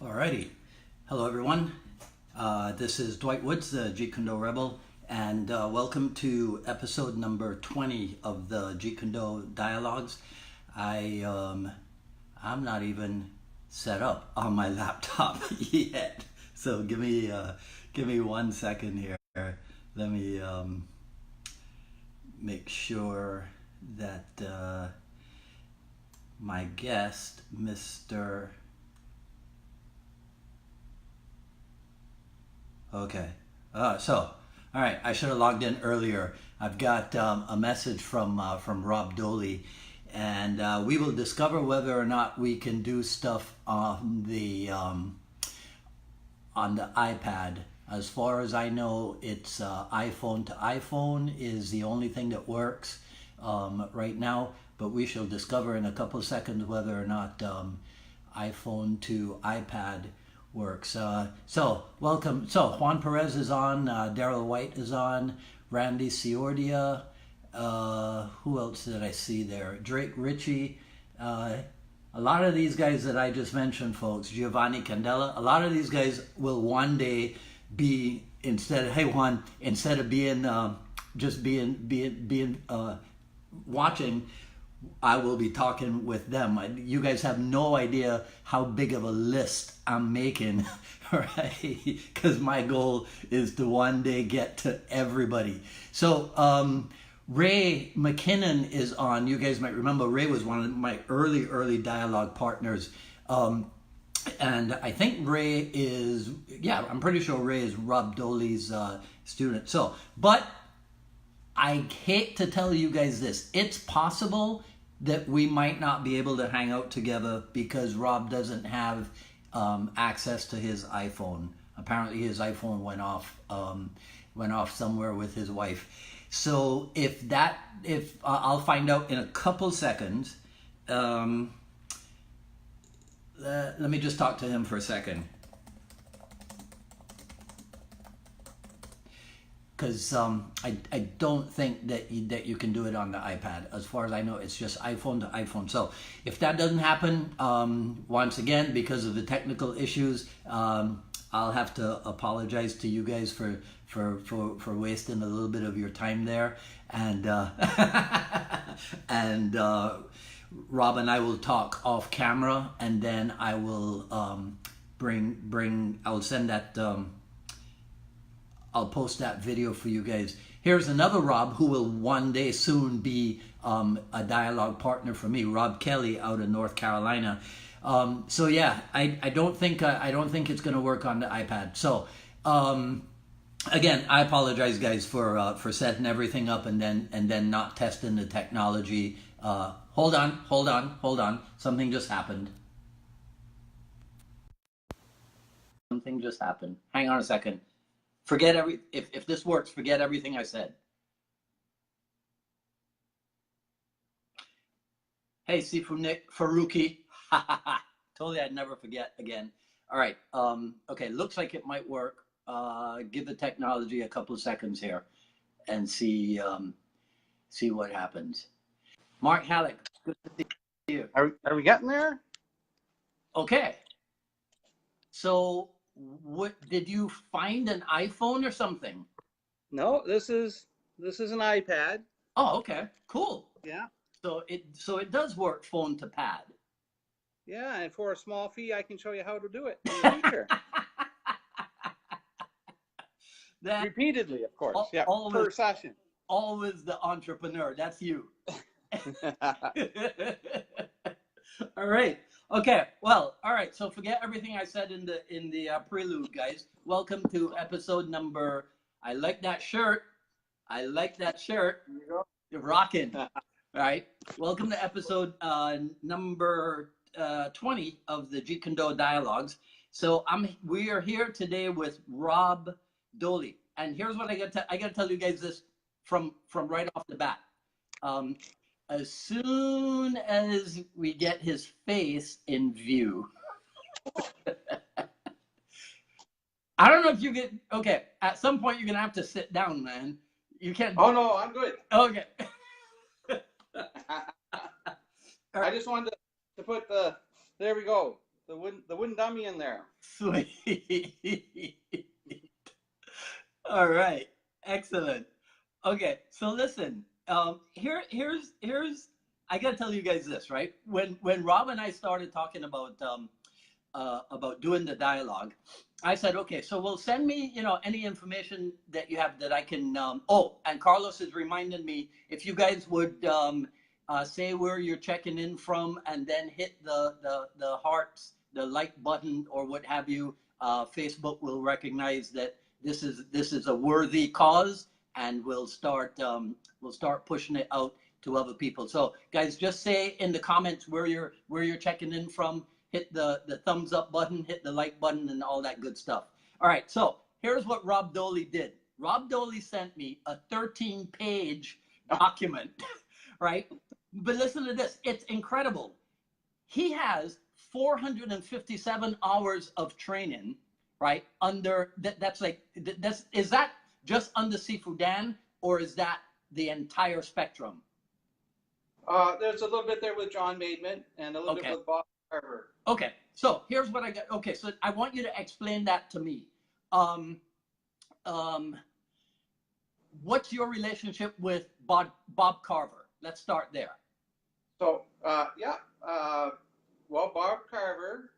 Alrighty. Hello, everyone. This is Dwight Woods, the Jeet Kune Do Rebel, and welcome to episode number 20 of the Jeet Kune Do Dialogues. I'm not even set up on my laptop yet, so give me 1 second here. Let me make sure that my guest, Mr. Okay. All right. I should have logged in earlier. I've got a message from Rob Doley, and we will discover whether or not we can do stuff on the iPad. As far as I know, it's iPhone to iPhone is the only thing that works right now. But we shall discover in a couple of seconds whether or not iPhone to iPad works. So welcome. So Juan Perez is on, Daryl White is on, Randy Ciordia, who else did I see there? Drake Ritchie, a lot of these guys that I just mentioned, folks, Giovanni Candela, a lot of these guys will one day be, hey Juan, instead of being just being watching, I will be talking with them. You guys have no idea how big of a list I'm making, right? Because my goal is to one day get to everybody. So Ray Mckinnon is on. You guys might remember Ray was one of my early Dialogue partners. And I think Ray is, yeah, I'm pretty sure Ray is Rob Doley's student. So, but I hate to tell you guys this. It's possible that we might not be able to hang out together because Rob doesn't have access to his iPhone. Apparently his iPhone went off somewhere with his wife. So if I'll find out in a couple seconds. Let me just talk to him for a second. Because I don't think that you can do it on the iPad. As far as I know, it's just iPhone to iPhone. So if that doesn't happen, once again, because of the technical issues, I'll have to apologize to you guys for wasting a little bit of your time there. And and Rob and I will talk off camera, and then I will I'll send that. I'll post that video for you guys. Here's another Rob who will one day soon be a Dialogue partner for me, Rob Kelly out of North Carolina. So yeah, I don't think it's going to work on the iPad. So again, I apologize, guys, for setting everything up and then not testing the technology. Hold on. Something just happened. Hang on a second. If this works, forget everything I said. Hey, Sifu Nick Faruqi. Told you I'd never forget again. All right. Okay, looks like it might work. Give the technology a couple of seconds here and see what happens. Mark Halleck, good to see you. Are we getting there? Okay. So what did you find an iPhone or something? No, this is an iPad. Oh, okay, cool. Yeah. So it does work phone to pad. Yeah, and for a small fee, I can show you how to do it in the future. Repeatedly, of course. Yeah, per session. Always the entrepreneur. That's you. All right. Okay. Well, all right. So forget everything I said in the prelude, guys. Welcome to episode number. I like that shirt. There you go. You're rocking. All right. Welcome to episode number 20 of the Jeet Kune Do Dialogues. So we are here today with Rob Doley, and here's what I got to tell you guys this from right off the bat. As soon as we get his face in view, I don't know if you get, okay, at some point you're going to have to sit down, man. You can't. Oh, no, I'm good. Okay. I just wanted to put the, there we go. the wooden dummy in there. Sweet. All right. Excellent. Okay. So listen, here's I gotta tell you guys this, right? When Rob and I started talking about doing the dialogue, I said, okay, so well, send me, any information that you have that I can. Oh, and Carlos is reminding me, if you guys would say where you're checking in from, and then hit the hearts, the like button, or what have you. Facebook will recognize that this is a worthy cause, and we'll start pushing it out to other people. So guys, just say in the comments where you're checking in from. Hit the thumbs up button, hit the like button, and all that good stuff. All right, so here's what Rob Doley did. Rob Doley sent me a 13-page document, right? But listen to this. It's incredible. He has 457 hours of training, right? Is that just under Sifu Dan, or is that the entire spectrum? There's a little bit there with John Midmark and a little bit with Bob Carver. Okay, so here's what I got. Okay, so I want you to explain that to me. What's your relationship with Bob Carver? Let's start there. So, well, Bob Carver,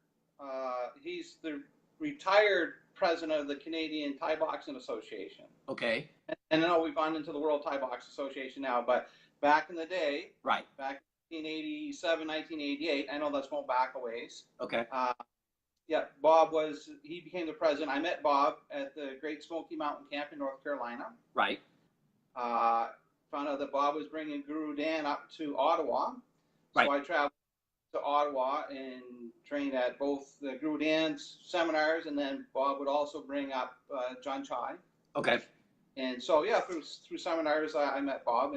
he's the retired president of the Canadian Thai Boxing Association. Okay. And I know we've gone into the World Thai Box Association now, but back in the day, right, back 1987, 1988. I know that's going back a ways. Okay. Bob he became the president. I met Bob at the Great Smoky Mountain Camp in North Carolina. Right. Found out that Bob was bringing Guru Dan up to Ottawa. Right. So I traveled to Ottawa and trained at both the Guru Dan's seminars, and then Bob would also bring up John Chai. Okay. And so, through seminars, I met Bob,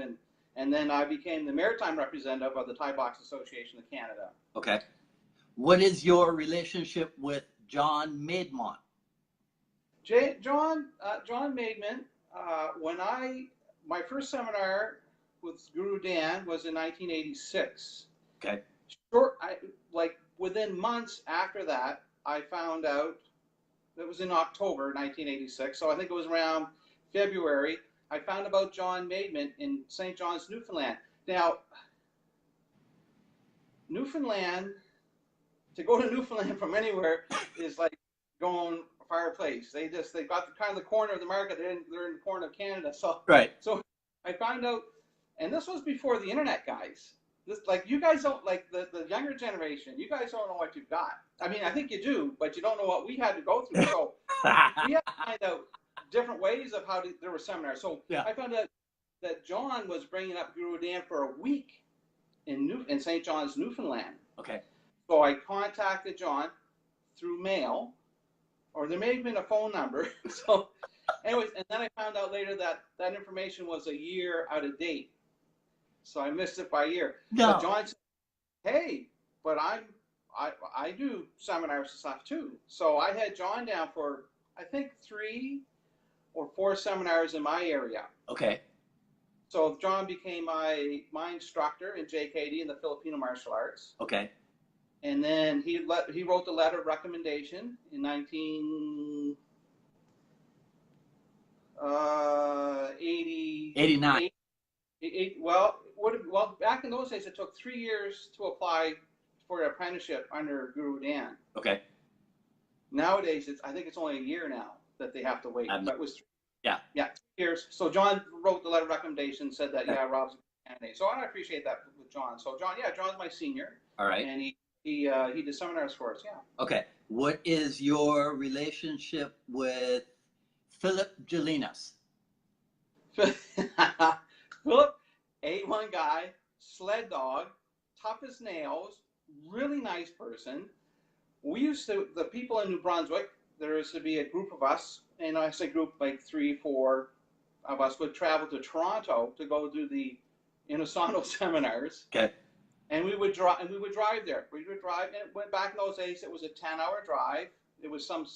and then I became the maritime representative of the Thai Box Association of Canada. Okay. What is your relationship with John Midmark? John Midmark, my first seminar with Guru Dan was in 1986. Okay. Within months after that, I found out, it was in October 1986, so I think it was around February, I found about John Midmark in St. John's, Newfoundland. Now, to go to Newfoundland from anywhere is like going a far place. They got the corner of the market. They're in the corner of Canada. So right. So I found out, and this was before the internet, guys. You guys don't, the younger generation, you guys don't know what you've got. I mean, I think you do, but you don't know what we had to go through. So we had to find out different ways of there were seminars. So I found out that John was bringing up Guru Dan for a week in St. John's, Newfoundland. Okay. So I contacted John through mail, or there may have been a phone number. So anyways, and then I found out later that information was a year out of date. So I missed it by a year. No. But John said, hey, but I do seminars and stuff too. So I had John down for, I think, 3 or 4 seminars in my area. Okay. So John became my instructor in JKD in the Filipino martial arts. Okay. And then he wrote the letter of recommendation in 1989. Well, back in those days, it took 3 years to apply for an apprenticeship under Guru Dan. Okay. Nowadays, I think it's only a year now that they have to wait. But it was 3 years. So John wrote the letter of recommendation, said that Rob's a candidate. So I appreciate that with John. So John's my senior. All right. And he did seminars for us. Yeah. Okay. What is your relationship with Philip Gelinas? Philip, A1 guy, sled dog, tough as nails, really nice person. The people in New Brunswick, there used to be a group of us, and I say group, like 3, 4 of us would travel to Toronto to go do the Inosanto seminars. Okay. And we would drive there. We would drive, and it went back in those days, it was a 10-hour drive. It was some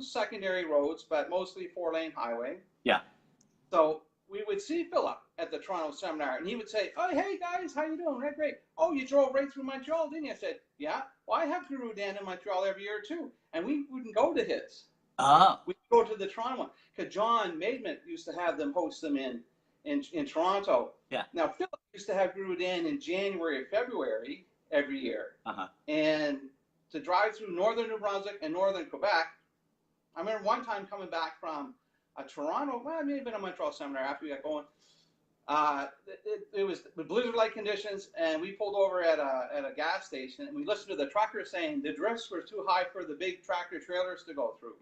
secondary roads, but mostly 4-lane highway. Yeah. So we would see Philip at the Toronto seminar, and he would say, oh, hey, guys, how you doing? Right, great. Oh, you drove right through Montreal, didn't you? I said, yeah. well, I have Guru Dan in Montreal every year too, and we wouldn't go to his. Ah. We go to the Toronto one because John Midmark used to have them host them in Toronto. Yeah. Now Philip used to have Guru Dan in January or February every year, and to drive through northern New Brunswick and northern Quebec. I remember one time coming back from a Toronto, well, it may have been a Montreal seminar after we got going. It was blizzard-like conditions, and we pulled over at a gas station, and we listened to the trucker saying the drifts were too high for the big tractor trailers to go through.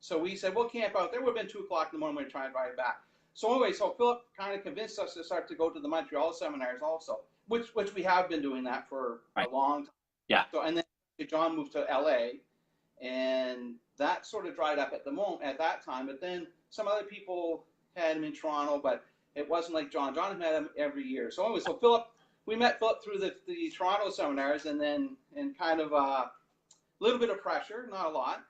So we said, we'll camp out there. It would have been 2 o'clock in the morning when we were trying to drive back. So anyway, so Philip kind of convinced us to start to go to the Montreal seminars also, which we have been doing that for a long time. Yeah. So, and then John moved to LA, and that sort of dried up at that time. But then some other people had him in Toronto, but it wasn't like John. John had met him every year. So anyway, we met Philip through the Toronto seminars, and then kind of a little bit of pressure, not a lot,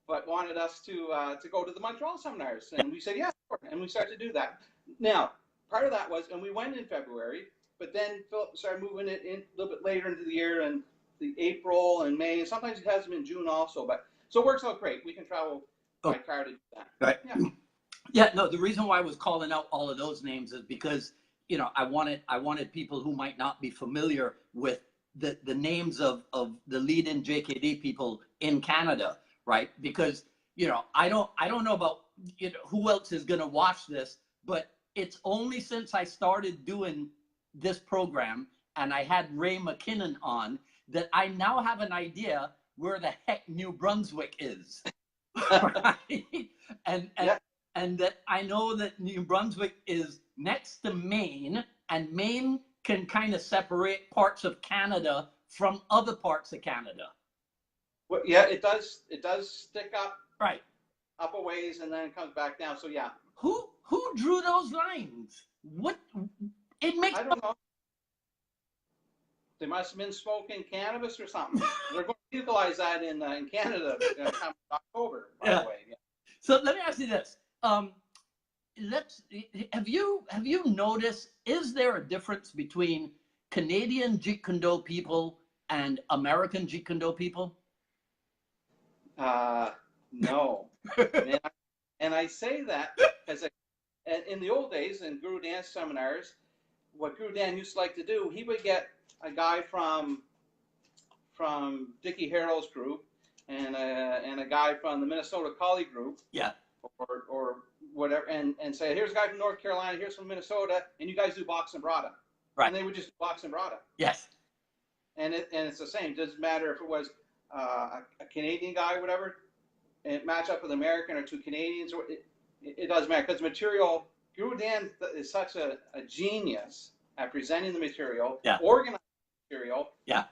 but wanted us to go to the Montreal seminars. And we said, yeah, sure. And we started to do that. Now, part of that was, and we went in February, but then Philip started moving it in a little bit later into the year, and the April and May, and sometimes he has them in June also. But so it works out great. We can travel by car to do that. Right. Yeah. Yeah, no, the reason why I was calling out all of those names is because, I wanted people who might not be familiar with the names of the leading JKD people in Canada, right? Because, I don't know about who else is going to watch this, but it's only since I started doing this program and I had Ray Mckinnon on that I now have an idea where the heck New Brunswick is. Right? And that I know that New Brunswick is next to Maine, and Maine can kind of separate parts of Canada from other parts of Canada. Well, yeah, it does stick up up a ways and then it comes back down. So yeah. Who drew those lines? What it makes I don't know. They must have been smoking cannabis or something. They're going to legalize that in Canada come October, by the way. Yeah. So let me ask you this. Have you noticed, is there a difference between Canadian Jeet Kune Do people and American Jeet Kune Do people? No. And I say that because in the old days, in Guru Dan's seminars, what Guru Dan used to like to do, he would get a guy from Dickie Harrell's group and a guy from the Minnesota Collie group. Yeah. Or whatever, and say, here's a guy from North Carolina, here's from Minnesota, and you guys do box and brada. Right. And they would just do box and brada. Yes. And it's the same. It doesn't matter if it was a Canadian guy or whatever, and it match up with American or two Canadians, or it doesn't matter because material. Guru Dan is such a genius at presenting the material, organizing the material. Yeah.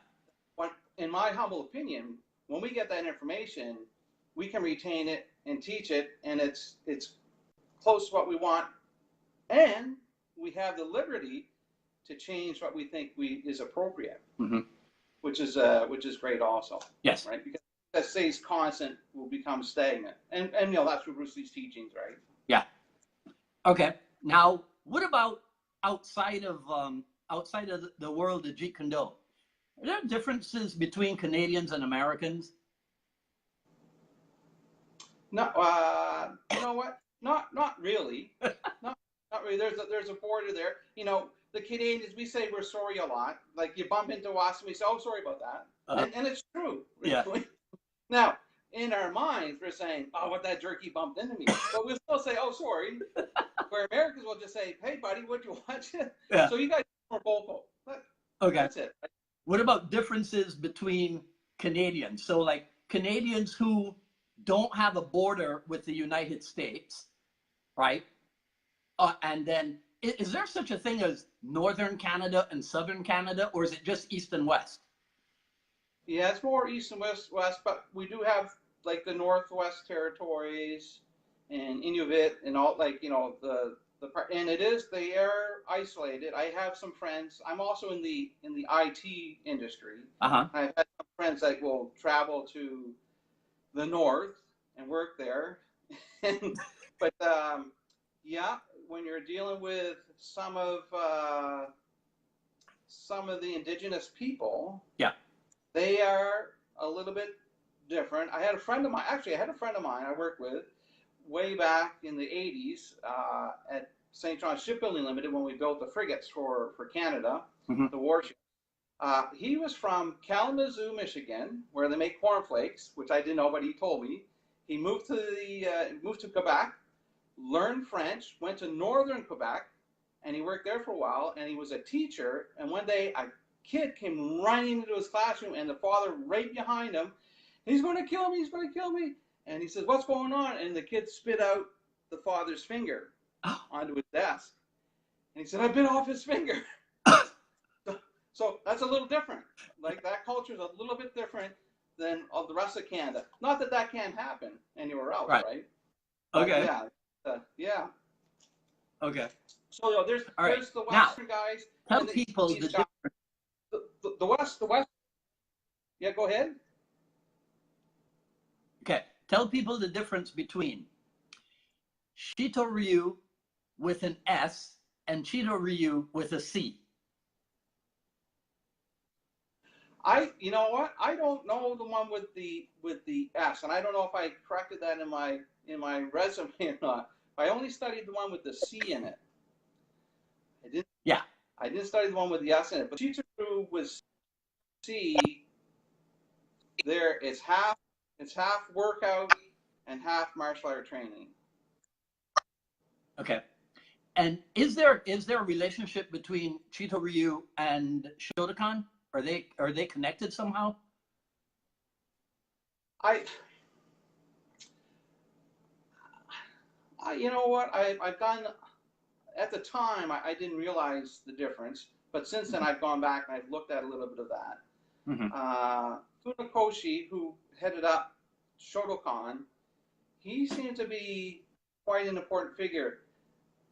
In my humble opinion, when we get that information, we can retain it and teach it, and it's close to what we want, and we have the liberty to change what we think is appropriate, which is great also. Yes. Right, because that stays constant will become stagnant, and that's what Bruce Lee's teachings, right? Yeah. Okay. Now, what about outside of the world of Jeet Kune Do? Are there differences between Canadians and Americans? No, you know what? Not really. not really. There's a border there. The Canadians, we say we're sorry a lot. Like you bump into us and we say, oh, sorry about that. And it's true. Yeah. Now, in our minds, we're saying, oh, what that jerky bumped into me. But we'll still say, oh, sorry. Where Americans will just say, hey, buddy, what'd you watch? Yeah. So you guys are vocal. Okay. That's it. What about differences between Canadians? So like Canadians who don't have a border with the United States, right? And then, is there such a thing as Northern Canada and Southern Canada, or is it just East and West? Yeah, it's more East and West, but we do have like the Northwest Territories and Inuit and all, like, the part, and they are isolated. I have some friends. I'm also in the IT industry. I've had some friends that will travel to the north and work there. But when you're dealing with some of the indigenous people, They are a little bit different. I had a friend of mine, actually, I had a friend of mine I worked with way back in the 80s at St. John's Shipbuilding Limited when we built the frigates for Canada, the warships. He was from Kalamazoo, Michigan, where they make cornflakes, which I didn't know, but he told me. He moved to Quebec, learned French, went to northern Quebec, and he worked there for a while, and he was a teacher. And one day, a kid came running into his classroom, and the father right behind him. He's going to kill me. He's going to kill me. And he says, "What's going on?" And the kid spit out the father's finger onto his desk. And he said, "I bit off his finger." So that's a little different. Like, that culture is a little bit different than the rest of Canada. Not that that can't happen anywhere else, right? Okay. Yeah. Okay. So there's the Western guys. Tell people the difference. The West. Yeah, go ahead. Okay. Tell people the difference between Shito Ryu with an S and Shito Ryu with a C. You know what? I don't know the one with the S, and I don't know if I corrected that in my resume or not. I only studied the one with the C in it. I didn't study the one with the S in it. But Shito with C, it's half workout and half martial art training. Okay. And is there a relationship between Shito Ryu and Shotokan? Are they connected somehow? You know what? I've done, at the time, I didn't realize the difference, but since then I've gone back and I've looked at a little bit of that. Funakoshi, who headed up Shotokan, he seemed to be quite an important figure.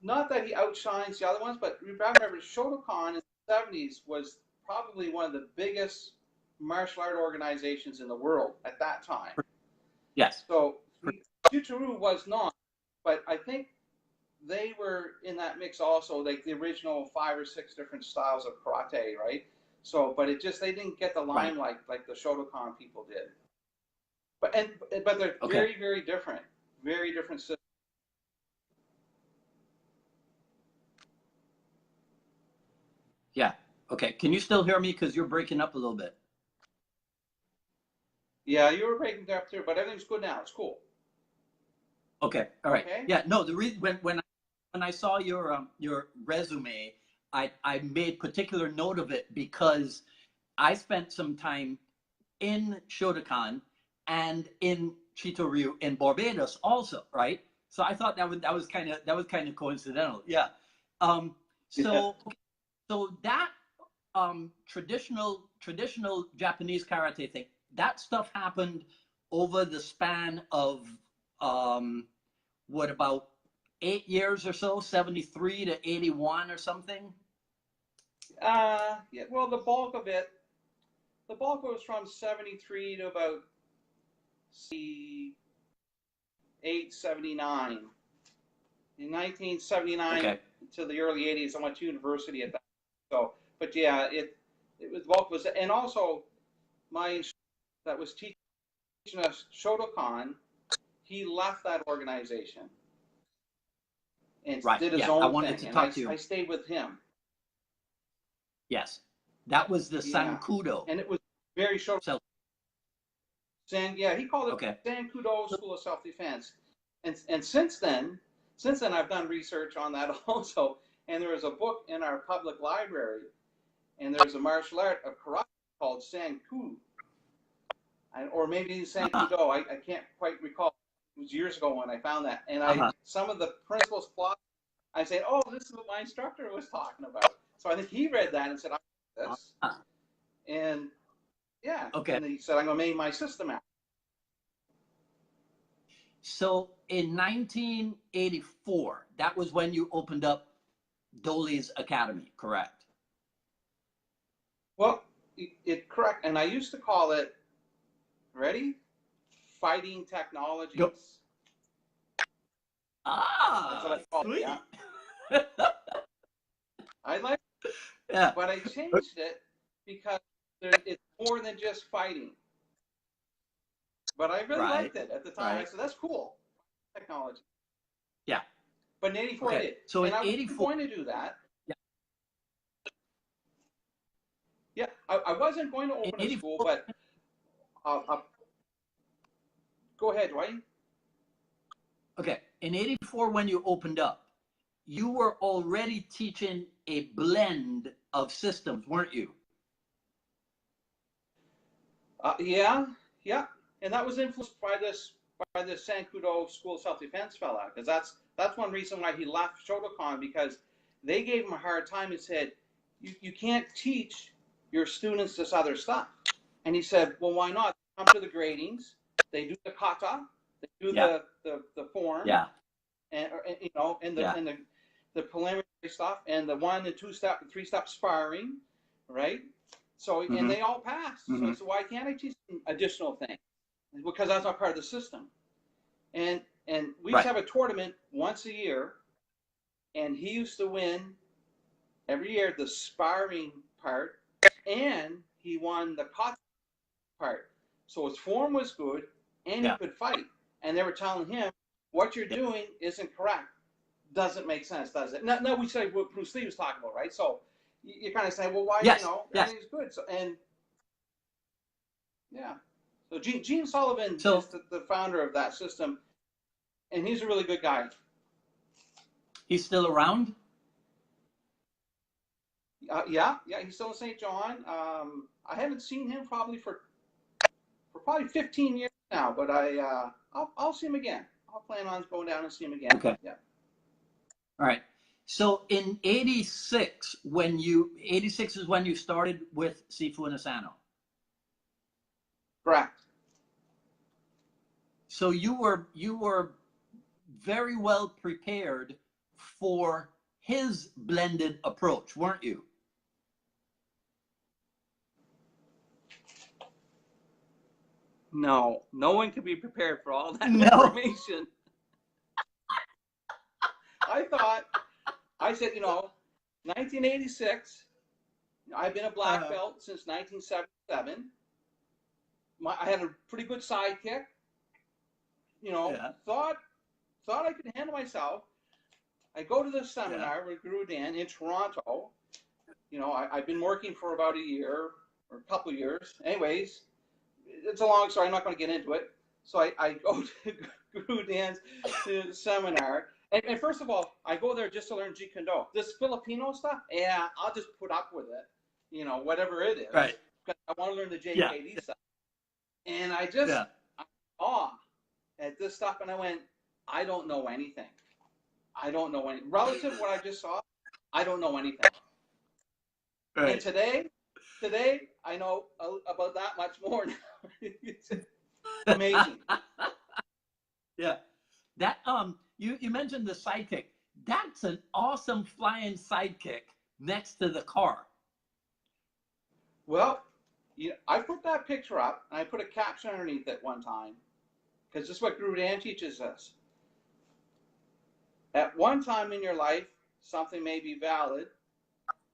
Not that he outshines the other ones, but remember, Shotokan in the 70s was probably one of the biggest martial art organizations in the world at that time. Yes. So Shito was not, but I think they were in that mix also, like the original 5 or 6 different styles of karate, right? So, but they didn't get the limelight like the Shotokan people did. But they're very, very different systems. Yeah. Okay. Can you still hear me? Because you're breaking up a little bit. Yeah, you were breaking up too, but everything's good now. It's cool. Okay. All right. Okay. Yeah. No. The reason when I saw your resume, I made particular note of it because I spent some time in Shotokan and in Shito Ryu in Barbados also, right? So I thought that was kind of coincidental. Yeah. So that traditional Japanese karate thing, that stuff happened over the span of what, about 8 years or so, 73 to 81 or something? Yeah, well, the bulk of it was from 73 to about 78, 79. In 1979 to the early 80s, I went to university at that. So, but yeah, it was bulk was, and also my instructor that was teaching us Shotokan, he left that organization and did his own I wanted thing. to talk to you. I stayed with him. Yes, that was the Sankudo. And it was very short. He called it Sankudo School of Self-Defense. And since then I've done research on that also. And there is a book in our public library, and there's a martial art of karate called Sanku, or maybe Sankudo. I can't quite recall. It was years ago when I found that. And some of the principles, I said, "Oh, this is what my instructor was talking about." So I think he read that and said, "I like this." And and he said, "I'm going to name my system out." So in 1984, that was when you opened up Doley's Academy, correct? Well, correct. And I used to call it, ready? Fighting Technologies. Go. That's what I called it. Yeah. I like it. Yeah. But I changed it because it's more than just fighting. But I really liked it at the time. I said, that's cool. Technology. Yeah. But in 84 I did. So and in I was 84 going to do that. Yeah. Yeah, I wasn't going to open a school, but go ahead, Dwight. Okay. In 84, when you opened up, you were already teaching a blend of systems, weren't you? Yeah. And that was influenced by this Sankudo School of Self-Defense fella, because that's one reason why he left Shotokan, because they gave him a hard time and said, you can't teach your students this other stuff. And he said, well, why not? They come to the gradings, they do the kata, they do the form, and you know, and the preliminary stuff, and the 1 and 2 step and 3 step sparring, right? So and they all passed. So I said, why can't I teach them additional things? Because that's not part of the system. And we used to have a tournament once a year, and he used to win every year the sparring part, and he won the kata part. So his form was good, and he could fight. And they were telling him, what you're doing isn't correct. Doesn't make sense, does it? No, we say what Bruce Lee was talking about, right? So you kind of say, well, why, you know, everything's good. So, and yeah. So Gene Sullivan is the founder of that system, and he's a really good guy. He's still around? Yeah, he's still in St. John. I haven't seen him probably for probably 15 years now, but I'll see him again. I'll plan on going down and see him again. Okay. Yeah. All right. So in 86, 86 is when you started with Sifu and Asano. Correct. So you were very well prepared for his blended approach, weren't you? No one could be prepared for all that information. I said, you know, 1986, I've been a black belt since 1977. I had a pretty good sidekick. You know, thought I could handle myself. I go to this seminar with Guru Dan in Toronto. You know, I've been working for about a year or a couple of years. Anyways, it's a long story. I'm not going to get into it. So I go to Guru Dan's seminar. And first of all, I go there just to learn Jeet Kune Do. This Filipino stuff, I'll just put up with it. You know, whatever it is. Right. Because I want to learn the JKD stuff. And I just awe at this stuff, and I went, I don't know anything. I don't know anything. Relative to what I just saw, I don't know anything. Right. And today, I know about that much more now. It's amazing. Yeah. That you mentioned the sidekick. That's an awesome flying sidekick next to the car. Well, I put that picture up, and I put a caption underneath it one time, because this is what Guru Dan teaches us. At one time in your life, something may be valid,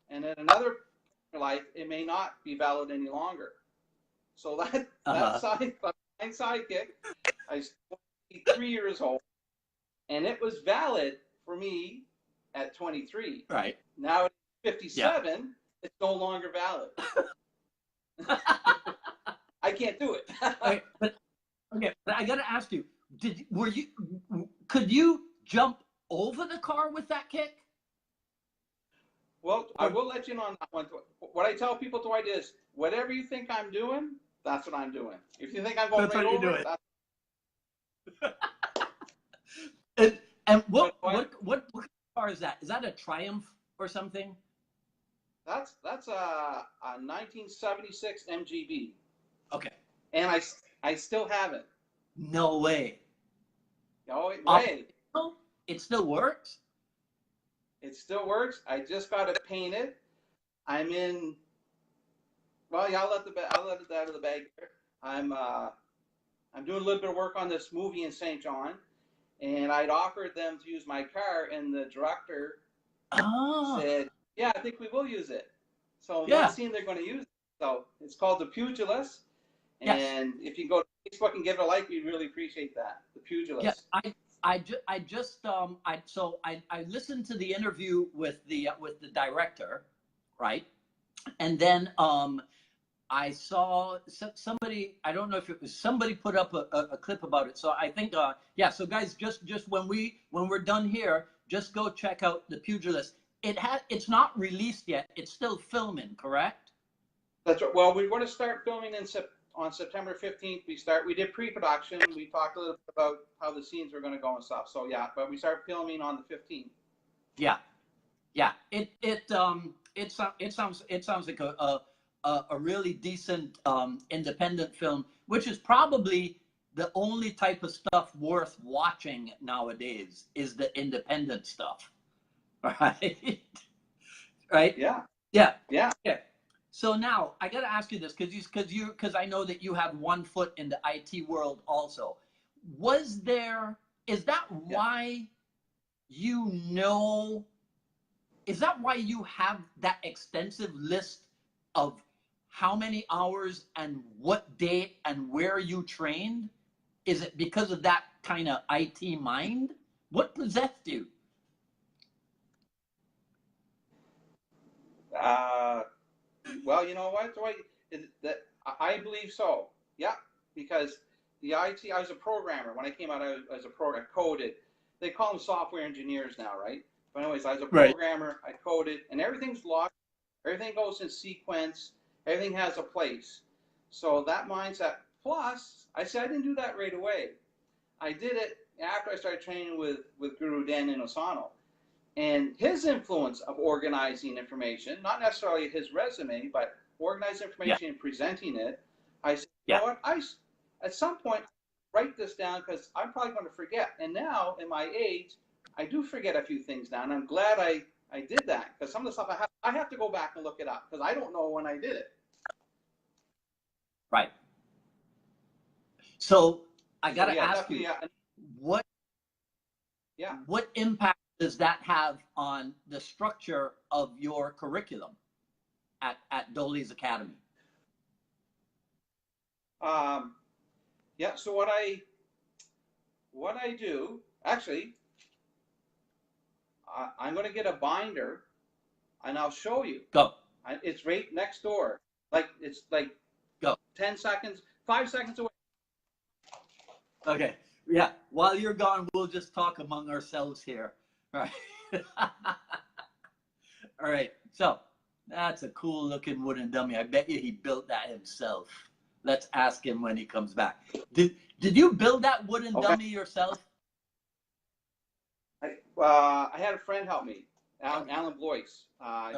and at another in your life, it may not be valid any longer. So that sidekick, I was 23 years old, and it was valid for me at 23. Right. Now at 57, it's no longer valid. I can't do it. Okay, but I got to ask you: could you jump over the car with that kick? Well, I will let you know on that one. What I tell people, Dwight, is whatever you think I'm doing, that's what I'm doing. If you think I'm going right over it, that's... And what car is that? Is that a Triumph or something? That's a 1976 MGB. Okay. And I still have it. No way. No way. It still works? It still works. I just got it painted. I'm in. Well, yeah, I'll let it out of the bag here. I'm doing a little bit of work on this movie in St. John, and I'd offered them to use my car, and the director said, "Yeah, I think we will use it." So one scene they're going to use it. So it's called The Pugilist. Yes. And if you go to Facebook and give it a like, we'd really appreciate that. The Pugilist. Yes, I listened to the interview with the director, right? And then I saw somebody, I don't know if it was somebody put up a clip about it. So I think yeah. So guys, just when we're done here, just go check out The Pugilist. It's not released yet. It's still filming, correct? That's right. Well, we're going to start filming on September 15th. We did pre-production. We talked a little bit about how the scenes were going to go and stuff. So yeah, but we start filming on the 15th. Yeah, yeah. It sounds like a really decent independent film, which is probably the only type of stuff worth watching nowadays is the independent stuff, right? Right? Yeah. Yeah. Yeah. Yeah. So now I got to ask you this because I know that you have one foot in the IT world also. Is that why is that why you have that extensive list of how many hours and what date and where you trained? Is it because of that kind of IT mind? What possessed you? Well, you know what, Dwight? I believe so. Yeah, because I was a programmer. When I came out, I was a programmer. I coded. They call them software engineers now, right? But anyways, I was a programmer. Right. I coded, and everything's locked. Everything goes in sequence. Everything has a place. So that mindset. Plus, I didn't do that right away. I did it after I started training with Guru Dan Inosano. And his influence of organizing information, not necessarily his resume, but organizing information and presenting it, I said, you know what, at some point, write this down because I'm probably going to forget. And now, in my age, I do forget a few things now, and I'm glad I did that because some of the stuff I have to go back and look it up because I don't know when I did it. Right. So I got to ask you, what impact does that have on the structure of your curriculum at Doley's Academy? Yeah. So what I do actually, I'm going to get a binder, and I'll show you. Go. It's right next door. It's like go. 10 seconds, 5 seconds away. Okay. Yeah. While you're gone, we'll just talk among ourselves here. All right. All right. So that's a cool looking wooden dummy. I bet you he built that himself. Let's ask him when he comes back. Did you build that wooden dummy yourself? I had a friend help me, Alan Blois.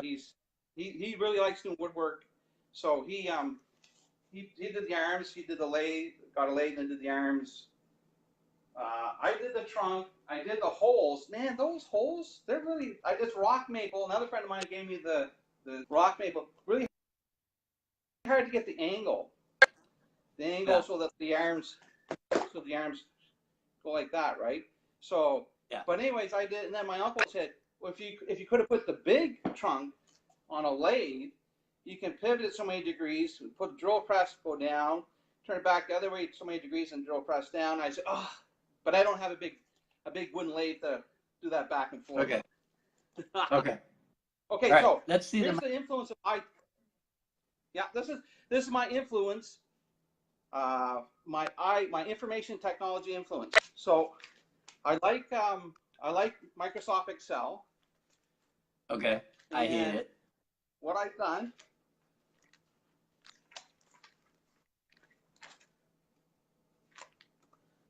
He really likes doing woodwork, so he did the arms. He did the lathe, got a lathe and did the arms. I did the trunk. I did the holes. Man, those holes, they're really, it's rock maple. Another friend of mine gave me the rock maple. Really hard to get the angle. The angle so that the arms go like that, right? So, but anyways, I did, and then my uncle said, well, if you could have put the big trunk on a lathe, you can pivot it so many degrees, put the drill press, go down, turn it back the other way so many degrees, and drill press down. I said, oh, but I don't have a big wooden lathe to do that back and forth. Okay. Okay. Okay. Right, so let's see here's the influence of this is my influence. My information technology influence. So I like Microsoft Excel. Okay. I hate it. What I've done.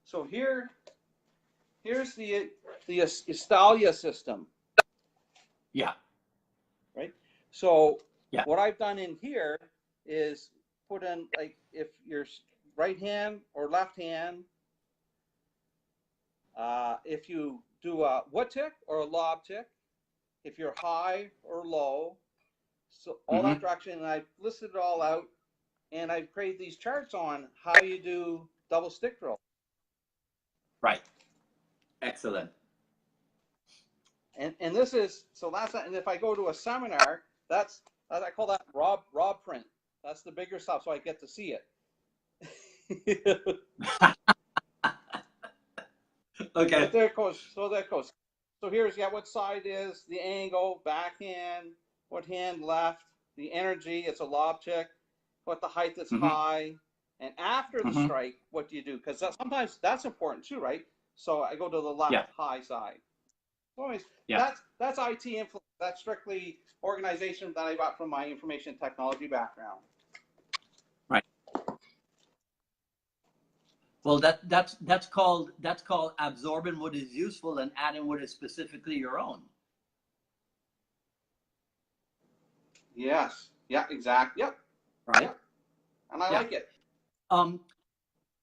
So here's the Estalia system. Yeah. Right. So what I've done in here is put in, like, if your right hand or left hand, if you do a wood tick or a lob tick, if you're high or low, so all that direction, and I've listed it all out, and I've created these charts on how you do double stick drill. Right. Excellent. And this is, so that's, and if I go to a seminar, I call that Rob print. That's the bigger stuff, so I get to see it. Okay. But there it goes. So there it goes. So here's what side is the angle, backhand, what hand left, the energy. It's a lob kick. What the height that's high, and after the strike, what do you do? Because sometimes that's important too, right? So I go to the left high side. Always. That's IT influence. That's strictly organization that I got from my information technology background. Right. Well, that's called absorbing what is useful and adding what is specifically your own. Yes. Yeah. Exactly. Yep. Right. Yep. And I like it.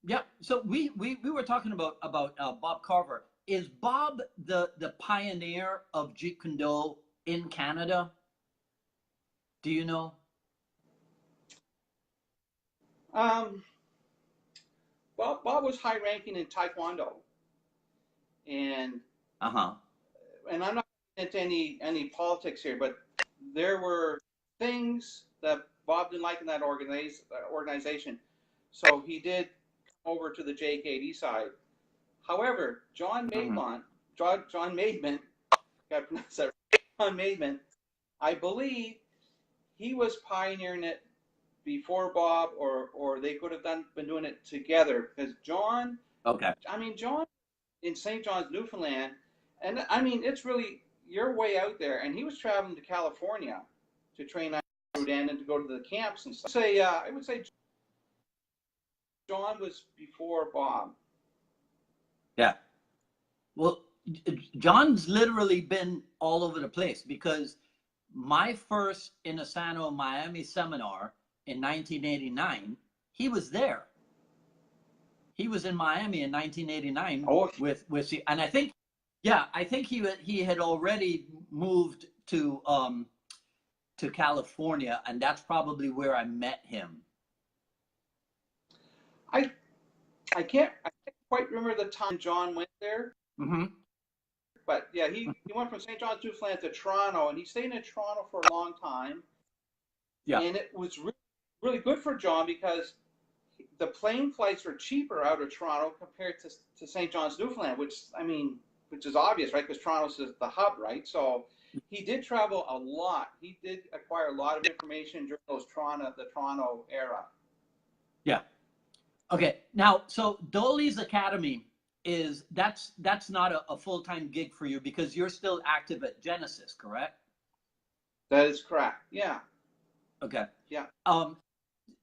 Yeah. So we were talking about Bob Carver. Is Bob the pioneer of Jeet Kune Do in Canada? Do you know? Well, Bob was high ranking in Taekwondo, and and I'm not into any politics here, but there were things that Bob didn't like in that organization, so he did come over to the JKD side. However, John Midmark, got to pronounce that right, John Midmark, I believe he was pioneering it before Bob, or they could have been doing it together, because John. Okay. I mean, John in St. John's, Newfoundland, and I mean, it's really, you're way out there, and he was traveling to California to train at and to go to the camps and stuff. I would say John was before Bob. Yeah. Well, John's literally been all over the place, because my first Inasano Miami seminar in 1989, he was there. He was in Miami in 1989 with and I think he had already moved to California, and that's probably where I met him. I can't quite remember the time John went there. But yeah, he went from St. John's, Newfoundland to Toronto, and he stayed in Toronto for a long time. Yeah. And it was really, really good for John, because the plane flights are cheaper out of Toronto compared to St. John's, Newfoundland, which is obvious, right? Because Toronto's the hub, right? So he did travel a lot. He did acquire a lot of information during the Toronto era. Yeah. Okay. Now, so Doley's Academy that's not a full-time gig for you, because you're still active at Genesis, correct? That is correct. Yeah. Okay. Yeah.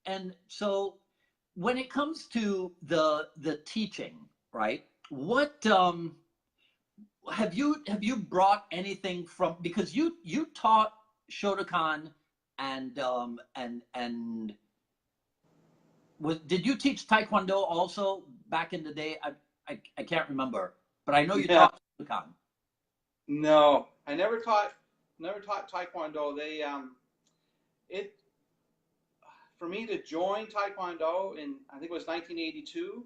And so when it comes to the teaching, right? What have you brought anything from, because you taught Shotokan and did you teach Taekwondo also back in the day? I can't remember, but I know you taught Shotokan. No, I never taught Taekwondo. They for me to join Taekwondo in, I think it was 1982,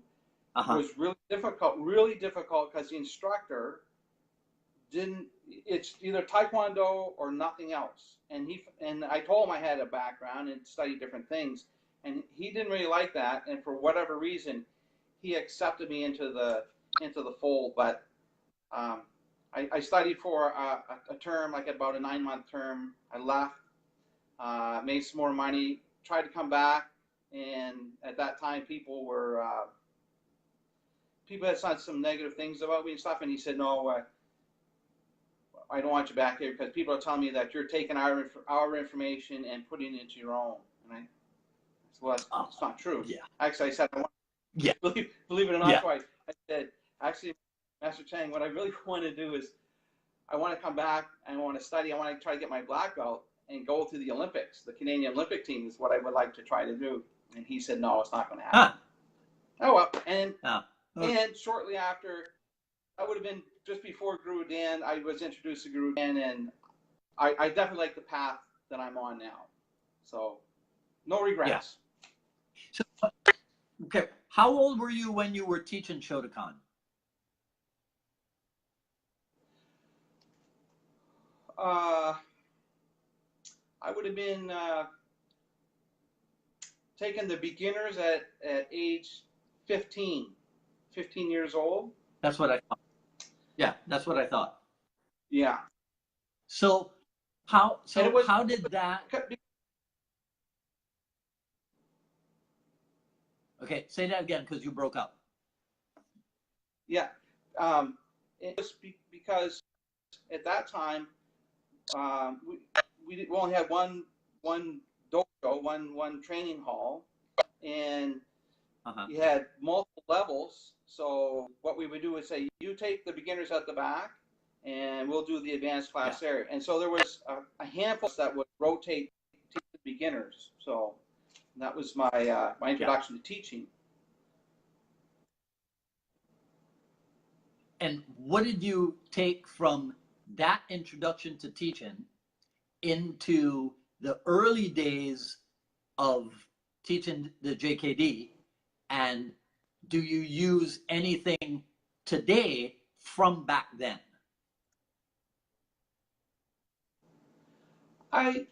was really difficult because the instructor it's either Taekwondo or nothing else. And I told him I had a background and studied different things, and he didn't really like that, and for whatever reason he accepted me into the fold. But I studied for a term, like about a 9-month term. I left, made some more money, tried to come back, and at that time people had said some negative things about me and stuff, and he said, no, I don't want you back here, because people are telling me that you're taking our information and putting it into your own. And I said, well, that's not true. Yeah. Actually, I said, believe it or not, I said, actually, Master Chang, what I really want to do is I want to come back and I want to study. I want to try to get my black belt and go to the Olympics. The Canadian Olympic team is what I would like to try to do. And he said, no, it's not going to happen. Oh, well. And shortly after, that would have been just before Guru Dan, I was introduced to Guru Dan, and I definitely like the path that I'm on now. So, no regrets. Yeah. So, okay, how old were you when you were teaching Shotokan? I would have been taken the beginners at age 15 years old. That's what I thought. Yeah, that's what I thought. Yeah. So how did that? Okay, say that again because you broke up. Yeah, it was because at that time we only had one dojo, one training hall, and you had multiple levels. So what we would do is say, you take the beginners at the back, and we'll do the advanced class there. And so there was a handful that would rotate to the beginners. So that was my my introduction to teaching. And what did you take from that introduction to teaching into the early days of teaching the JKD? And do you use anything today from back then? I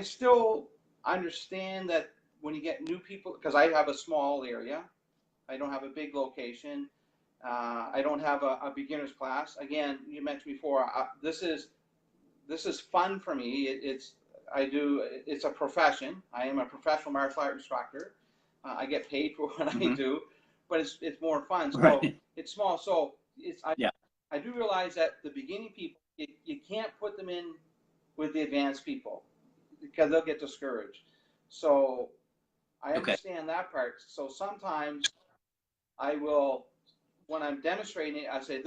still understand that when you get new people, because I have a small area, I don't have a big location, I don't have a beginner's class. Again, you mentioned before, this is fun for me. It's a profession. I am a professional martial art instructor. I get paid for what I do, but it's more fun. So it's small. So I do realize that the beginning people, you can't put them in with the advanced people because they'll get discouraged. So I understand that part. So sometimes I will, when I'm demonstrating it, I say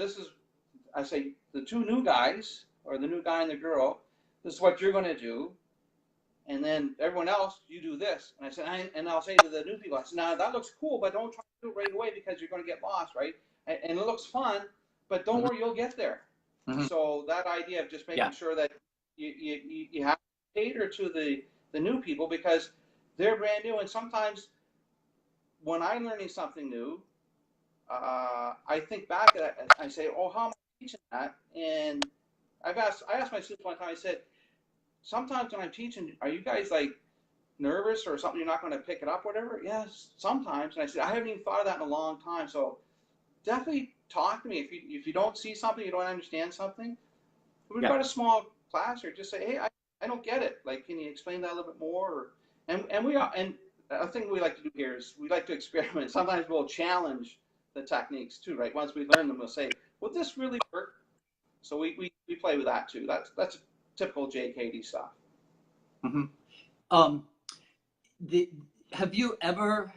the two new guys, or the new guy and the girl, this is what you're going to do. And then everyone else, you do this. And I said, and I'll say to the new people, I said, now that looks cool, but don't try to do it right away because you're going to get lost, right? And it looks fun, but don't worry, you'll get there. So that idea of just making sure that you have to cater to the new people because they're brand new. And sometimes when I'm learning something new, I think back at it and I say, oh, how am I teaching that? And I asked my students one time, I said, sometimes when I'm teaching, are you guys like nervous or something you're not going to pick it up, whatever? Yes, sometimes. And I said, I haven't even thought of that in a long time. So definitely talk to me. If you don't see something, you don't understand something, we've got a small class, or just say, hey, I don't get it. Like, can you explain that a little bit more? And a thing we like to do here is we like to experiment. Sometimes we'll challenge the techniques too, right? Once we learn them, we'll say, will this really work? So we play with that too. That's typical JKD stuff. Have you ever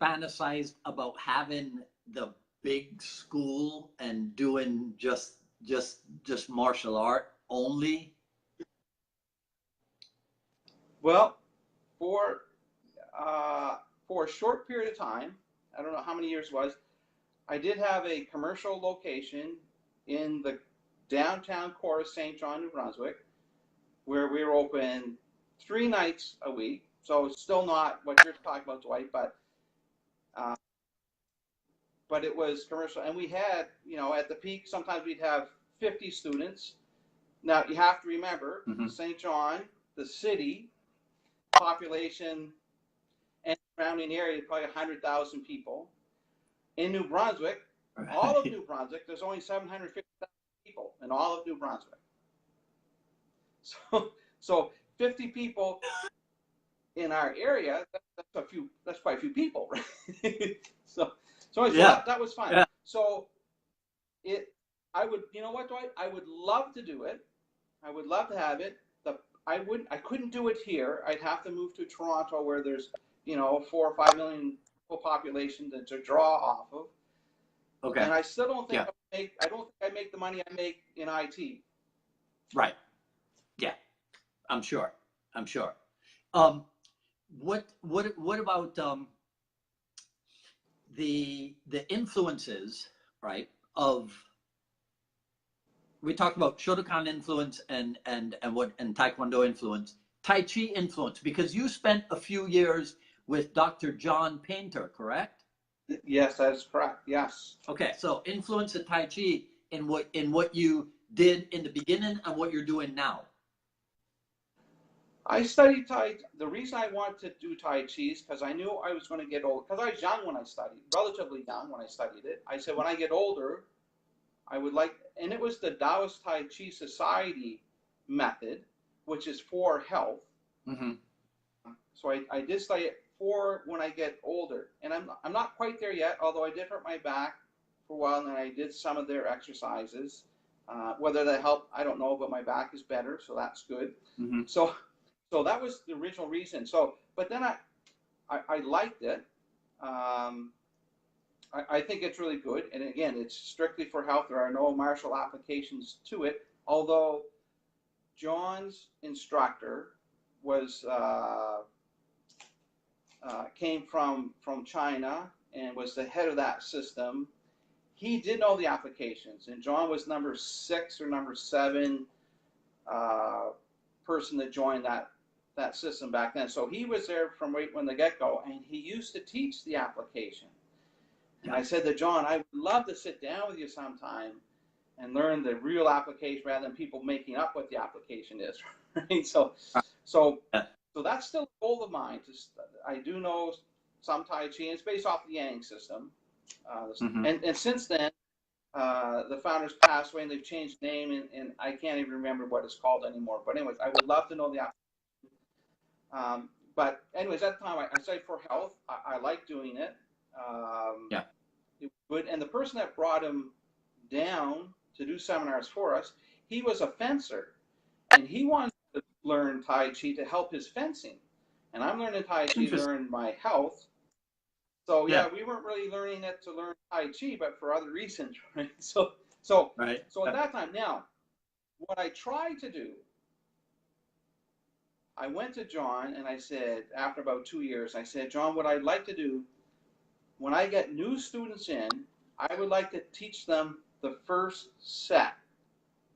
fantasized about having the big school and doing just martial art only? Well, for a short period of time, I don't know how many years it was, I did have a commercial location in the downtown core of St. John, New Brunswick, where we were open 3 nights a week. So it's still not what you're talking about, Dwight, but it was commercial. And we had, at the peak, sometimes we'd have 50 students. Now, you have to remember, St. John, the city, population, and surrounding area, probably 100,000 people. In New Brunswick, all of New Brunswick, there's only 750,000 people in all of New Brunswick. So 50 people in our area, that's quite a few people, right? so that was fun. Yeah. So I would, you know what, Dwight? I would love to do it. I would love to have it. I couldn't do it here. I'd have to move to Toronto where there's, 4 or 5 million population to draw off of. Okay. And I still don't think I make the money I make in IT. Right. Yeah. I'm sure. What about the influences, right, of, we talked about Shotokan influence and Taekwondo influence, Tai Chi influence, because you spent a few years with Dr. John Painter, correct? Yes, that is correct. Yes. Okay, so influence of Tai Chi in what you did in the beginning and what you're doing now? I studied Tai. The reason I wanted to do Tai Chi is because I knew I was going to get old. Because I was young when I studied, relatively young when I studied it. I said when I get older, I would like, and it was the Taoist Tai Chi Society method, which is for health. Mm-hmm. So I did study it for when I get older, and I'm not quite there yet. Although I did hurt my back for a while, and then I did some of their exercises. Whether that helped, I don't know, but my back is better, so that's good. Mm-hmm. So that was the original reason. So, but then I liked it. I think it's really good. And again, it's strictly for health. There are no martial applications to it. Although John's instructor was came from China and was the head of that system. He did know the applications, and John was number 6 or number 7 person that joined that system back then. So he was there from right when the get-go, and he used to teach the application. And I said to John, I would love to sit down with you sometime and learn the real application rather than people making up what the application is. Right? So that's still a goal of mine. I do know some Tai Chi, and it's based off the Yang system. And since then, the founders passed away and they've changed the name, and I can't even remember what it's called anymore. But anyways, I would love to know the application. But anyways, at the time, I studied for health. I like doing it. It was good. And the person that brought him down to do seminars for us, he was a fencer, and he wanted to learn Tai Chi to help his fencing. And I'm learning Tai Chi to learn my health. So yeah, we weren't really learning it to learn Tai Chi, but for other reasons, right? So at that time, now, what I tried to do, I went to John and I said, after about 2 years, I said, John, what I'd like to do, when I get new students in, I would like to teach them the first set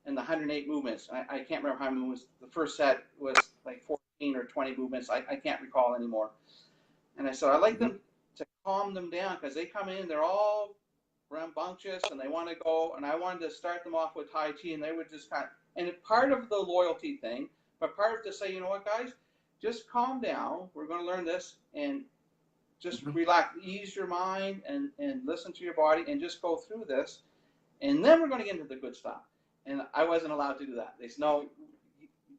in the 108 movements. I can't remember how many movements. The first set was like 14 or 20 movements. I can't recall anymore. And I said, I'd like them to calm them down, because they come in, they're all rambunctious and they want to go, and I wanted to start them off with Tai Chi, and they would just kind of, and part of the loyalty thing, but part of to say, you know what, guys, just calm down. We're going to learn this, and just relax, ease your mind, and listen to your body, and just go through this, and then we're going to get into the good stuff. And I wasn't allowed to do that. They said, no,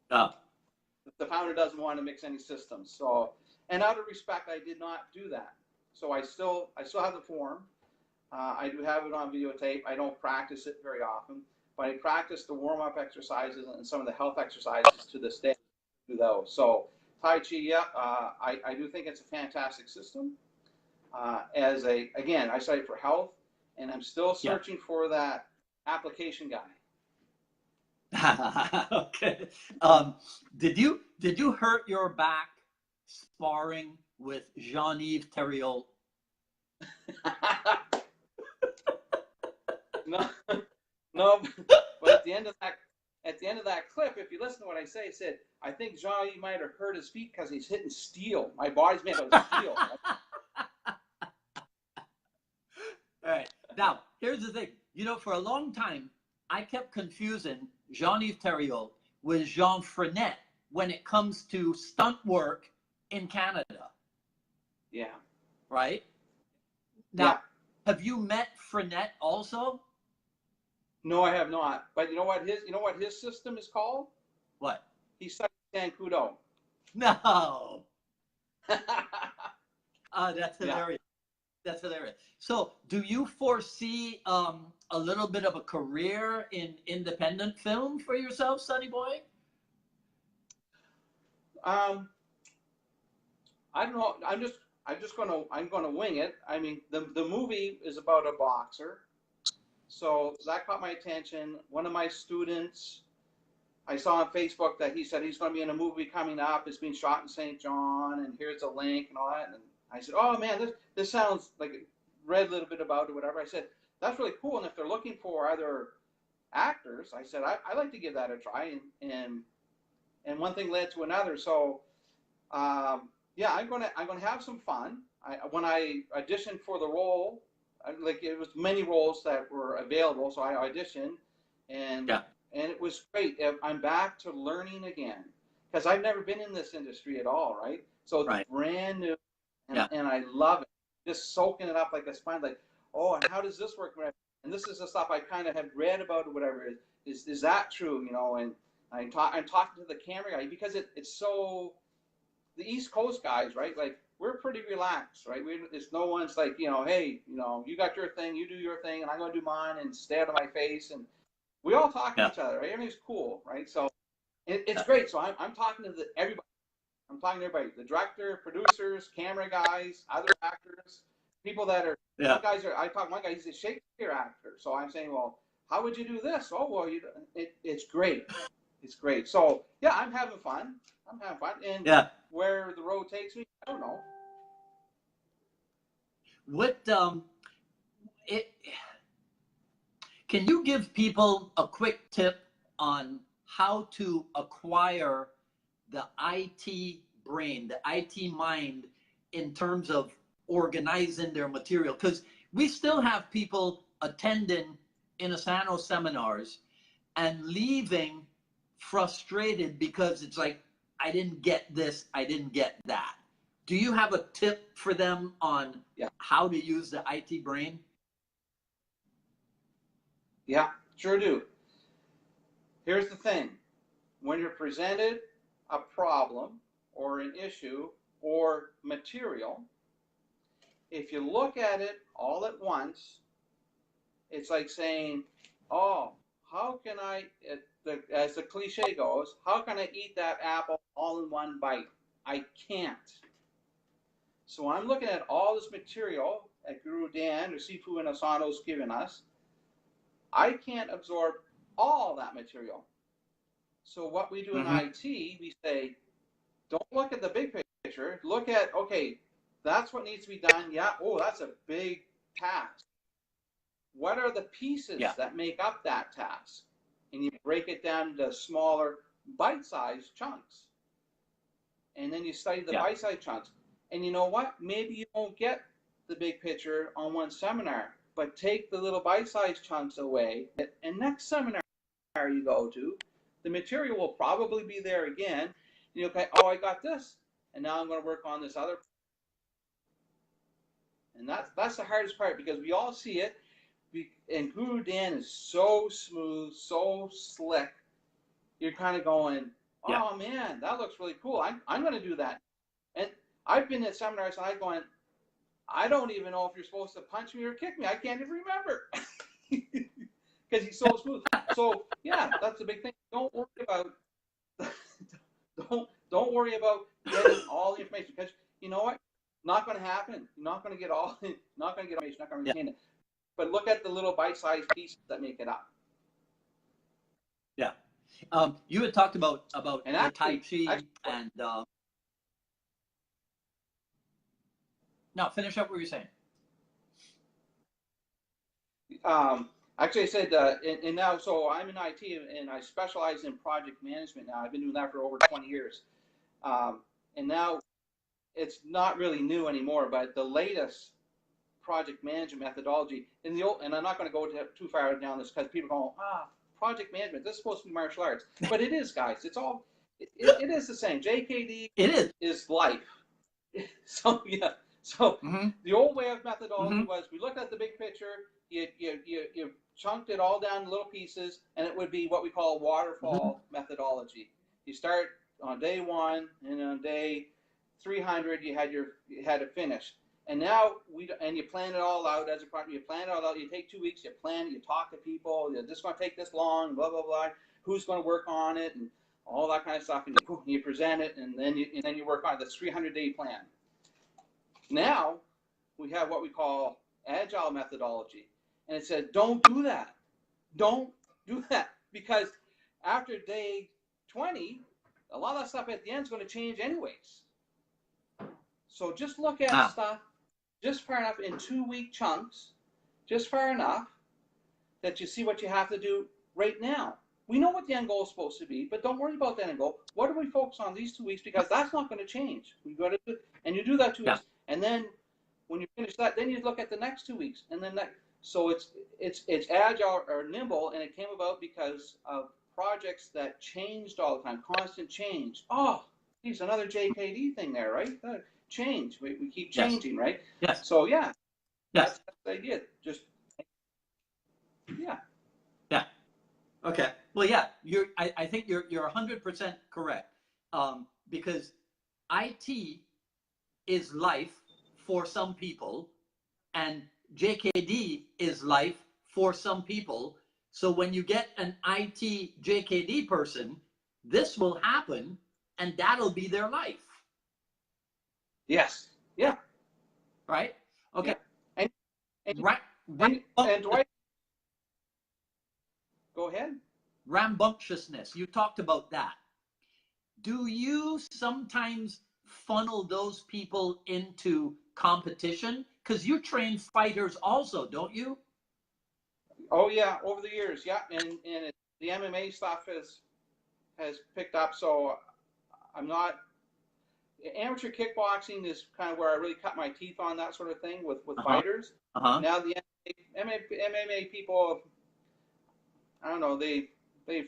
the founder doesn't want to mix any systems. So, and out of respect, I did not do that. So I still have the form. I do have it on videotape. I don't practice it very often, but I practice the warm-up exercises and some of the health exercises to this day. Do those. So Tai Chi, I do think it's a fantastic system. Again, I studied for health, and I'm still searching for that application guy. Okay. Did you hurt your back sparring with Jean-Yves Thériault? No. But at the end of that clip, if you listen to what I say, it said, I think Jean-Yves might have hurt his feet because he's hitting steel. My body's made of steel. All right. Now, here's the thing. You know, for a long time, I kept confusing Jean-Yves Thériault with Jean Frenette when it comes to stunt work in Canada. Yeah. Right? Now, have you met Frenette also? No, I have not. But you know what his system is called? What? He studied Jeet Kune Do. No. That's hilarious. That's hilarious. So, do you foresee a little bit of a career in independent film for yourself, Sonny Boy? I don't know. I'm gonna wing it. I mean, the movie is about a boxer, so that caught my attention. One of my students, I saw on Facebook that he said he's going to be in a movie coming up. It's being shot in St. John, and here's a link and all that. And I said, oh man, this sounds like, read a little bit about it, whatever. I said, that's really cool. And if they're looking for other actors, I said, I'd like to give that a try. And one thing led to another. So, yeah, I'm gonna have some fun. When I auditioned for the role, like, it was many roles that were available, so I auditioned, and And it was great. I'm back to learning again because I've never been in this industry at all, right? So it's brand new, and I love it. Just soaking it up like a sponge, like, oh, and how does this work? And this is the stuff I kind of have read about or whatever. Is that true? You know, and I'm talking to the camera guy because it's so, the East Coast guys, right? Like, we're pretty relaxed, right? It's no one's like, you know, hey, you know, you got your thing, you do your thing, and I'm going to do mine and stay out of my face. And we all talk to each other, right? Everything's cool, right? So it's great. So I'm talking to everybody. I'm talking to everybody, the director, producers, camera guys, other actors, people that are, one guy, he's a Shakespeare actor. So I'm saying, well, how would you do this? Oh, well, it's great. It's great. So, yeah, I'm having fun. And where the road takes me, I don't know. What, can you give people a quick tip on how to acquire the IT brain, the IT mind, in terms of organizing their material? Because we still have people attending Inasano seminars and leaving frustrated because it's like, I didn't get this, I didn't get that. Do you have a tip for them on how to use the IT brain? Yeah, sure do. Here's the thing. When you're presented a problem or an issue or material, if you look at it all at once, it's like saying, oh, how can I, as the cliche goes, how can I eat that apple all in one bite? I can't. So I'm looking at all this material that Guru Dan or Sifu Inasano's given us. I can't absorb all that material. So what we do in IT, we say, don't look at the big picture. Look at, okay, that's what needs to be done. Yeah, oh, that's a big task. What are the pieces that make up that task? And you break it down into smaller bite-sized chunks. And then you study the bite-sized chunks. And you know what? Maybe you won't get the big picture on one seminar, but take the little bite-sized chunks away. And next seminar you go to, the material will probably be there again. And you'll say, oh, I got this. And now I'm going to work on this other. And that's the hardest part because we all see it. And Guru Dan is so smooth, so slick. You're kind of going, oh, man, that looks really cool. I'm going to do that. And I've been at seminars and I'm going, I don't even know if you're supposed to punch me or kick me. I can't even remember because he's so smooth. So yeah, that's the big thing. Don't worry about don't worry about getting all the information because you know what? Not going to happen. You're not going to get all. Not going to get information. Not going to retain it. But look at the little bite-sized pieces that make it up. Yeah. You had talked about and the Tai Chi and. Now, finish up what you're saying. Actually, I said, and now, so I'm in IT and I specialize in project management now. I've been doing that for over 20 years. And now it's not really new anymore, but the latest project management methodology, and I'm not going to go too far down this because people go, project management, this is supposed to be martial arts. But it is, guys. It's all, it is the same. JKD is life. So, yeah. So the old way of methodology was we looked at the big picture, you chunked it all down in little pieces, and it would be what we call waterfall methodology. You start on day 1, and on day 300 you had it finished. And now you plan it all out as a project. You plan it all out. You take 2 weeks. You plan it. You talk to people. This is going to take this long. Blah blah blah. Who's going to work on it and all that kind of stuff. And you present it, and then you work on this 300-day plan. Now we have what we call agile methodology, and it said don't do that. Don't do that because after day 20, a lot of that stuff at the end is going to change anyways. So just look at stuff just far enough in 2-week chunks, just far enough that you see what you have to do right now. We know what the end goal is supposed to be, but don't worry about the end goal. What do we focus on these 2 weeks? Because that's not going to change. We got to do, and you do that 2 weeks, and then when you finish that, then you look at the next 2 weeks, and then that. So it's agile or nimble, and it came about because of projects that changed all the time, constant change. Oh, geez, another JKD thing there, right? Change. We keep changing, yes. right? Yes. So yeah, Yes. that's the idea. Just yeah. Yeah. Okay. Well, yeah. I think you're 100% correct. Because IT is life for some people, and JKD is life for some people. So when you get an IT JKD person, this will happen, and that'll be their life. Yes. Yeah. Right? Okay. Yeah. And Dwight, go ahead. Rambunctiousness. You talked about that. Do you sometimes funnel those people into competition? Because you train fighters also, don't you? Oh yeah, over the years, yeah, and the MMA stuff has picked up. So I'm not. Amateur kickboxing is kind of where I really cut my teeth on that sort of thing with fighters. Now the MMA people, I don't know, they